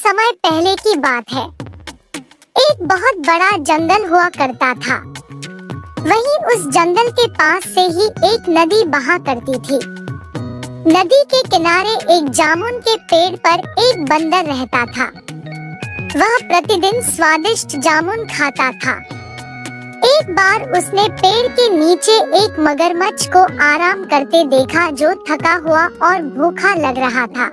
समय पहले की बात है। एक बहुत बड़ा जंगल हुआ करता था। वहीं उस जंगल के पास से ही एक नदी बहा करती थी। नदी के किनारे एक जामुन के पेड़ पर एक बंदर रहता था। वह प्रतिदिन स्वादिष्ट जामुन खाता था। एक बार उसने पेड़ के नीचे एक मगरमच्छ को आराम करते देखा जो थका हुआ और भूखा लग रहा था।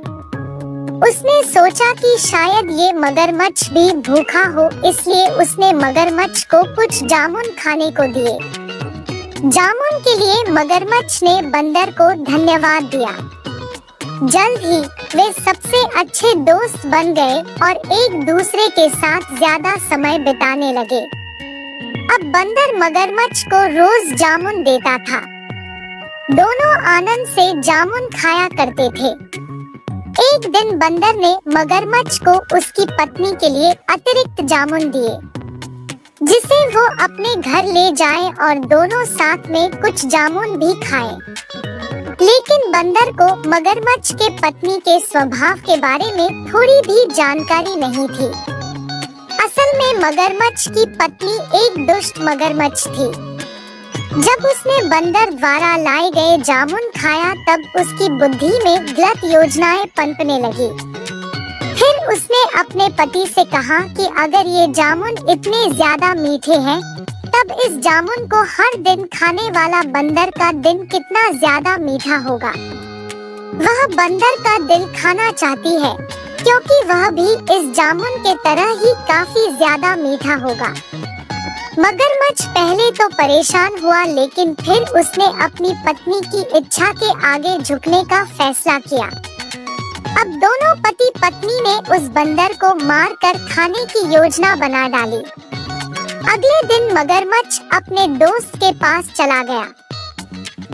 उसने सोचा कि शायद ये मगरमच्छ भी भूखा हो, इसलिए उसने मगरमच्छ को कुछ जामुन खाने को दिए। जामुन के लिए मगरमच्छ ने बंदर को धन्यवाद दिया। जल्द ही वे सबसे अच्छे दोस्त बन गए और एक दूसरे के साथ ज्यादा समय बिताने लगे। अब बंदर मगरमच्छ को रोज जामुन देता था। दोनों आनंद से जामुन खाया करते थे। एक दिन बंदर ने मगरमच्छ को उसकी पत्नी के लिए अतिरिक्त जामुन दिए, जिसे वो अपने घर ले जाए और दोनों साथ में कुछ जामुन भी खाएं। लेकिन बंदर को मगरमच्छ के पत्नी के स्वभाव के बारे में थोड़ी भी जानकारी नहीं थी। असल में मगरमच्छ की पत्नी एक दुष्ट मगरमच्छ थी। जब उसने बंदर द्वारा लाए गए जामुन खाया, तब उसकी बुद्धि में गलत योजनाएं पनपने लगी। फिर उसने अपने पति से कहा कि अगर ये जामुन इतने ज्यादा मीठे हैं, तब इस जामुन को हर दिन खाने वाला बंदर का दिन कितना ज्यादा मीठा होगा। वह बंदर का दिल खाना चाहती है, क्योंकि वह भी इस जामुन के तरह ही काफी ज्यादा मीठा होगा। मगरमच्छ पहले तो परेशान हुआ, लेकिन फिर उसने अपनी पत्नी की इच्छा के आगे झुकने का फैसला किया। अब दोनों पति पत्नी ने उस बंदर को मारकर खाने की योजना बना डाली। अगले दिन मगरमच्छ अपने दोस्त के पास चला गया।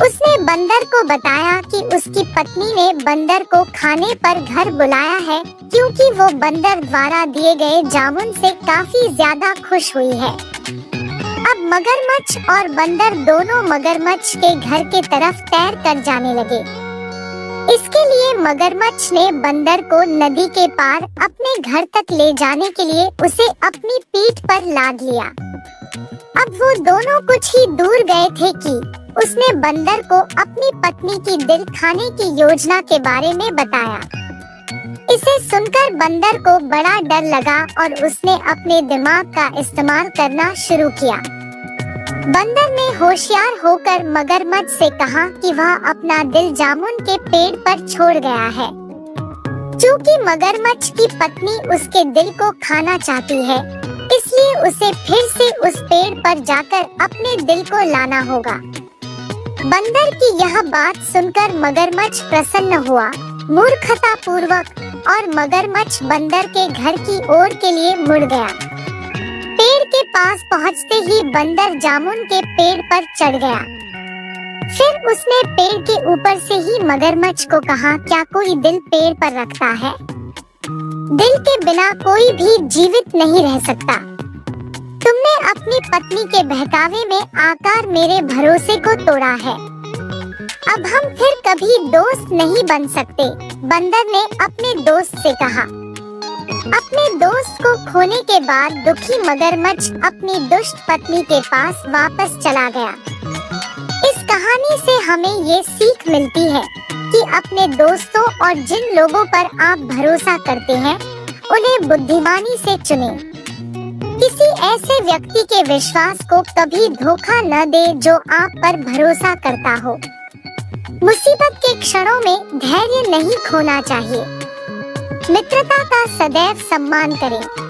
उसने बंदर को बताया कि उसकी पत्नी ने बंदर को खाने पर घर बुलाया है, क्योंकि वो बंदर द्वारा दिए गए जामुन से काफी ज्यादा खुश हुई है। अब मगरमच्छ और बंदर दोनों मगरमच्छ के घर के तरफ तैर कर जाने लगे। इसके लिए मगरमच्छ ने बंदर को नदी के पार अपने घर तक ले जाने के लिए उसे अपनी पीठ पर लाद लिया। अब वो दोनों कुछ ही दूर गए थे कि उसने बंदर को अपनी पत्नी की दिल खाने की योजना के बारे में बताया। इसे सुनकर बंदर को बड़ा डर लगा और उसने अपने दिमाग का इस्तेमाल करना शुरू किया। बंदर ने होशियार होकर मगरमच्छ से कहा कि वह अपना दिल जामुन के पेड़ पर छोड़ गया है। चूंकि मगरमच्छ की पत्नी उसके दिल को खाना चाहती है, इसलिए उसे फिर से उस पेड़ पर जाकर अपने दिल को लाना होगा। बंदर की यह बात सुनकर मगरमच्छ प्रसन्न हुआ मूर्खता पूर्वक, और मगरमच्छ बंदर के घर की ओर के लिए मुड़ गया। पेड़ के पास पहुंचते ही बंदर जामुन के पेड़ पर चढ़ गया। फिर उसने पेड़ के ऊपर से ही मगरमच्छ को कहा, क्या कोई दिल पेड़ पर रखता है? दिल के बिना कोई भी जीवित नहीं रह सकता। तुमने अपनी पत्नी के बहकावे में आकर मेरे भरोसे को तोड़ा है। अब हम फिर कभी दोस्त नहीं बन सकते, बंदर ने अपने दोस्त से कहा। अपने दोस्त को खोने के बाद दुखी मगरमच्छ अपनी दुष्ट पत्नी के पास वापस चला गया। इस कहानी से हमें ये सीख मिलती है कि अपने दोस्तों और जिन लोगों पर आप भरोसा करते हैं, उन्हें बुद्धिमानी से चुनें। किसी ऐसे व्यक्ति के विश्वास को कभी धोखा न दे जो आप पर भरोसा करता हो। मुसीबत के क्षणों में धैर्य नहीं खोना चाहिए। मित्रता का सदैव सम्मान करें।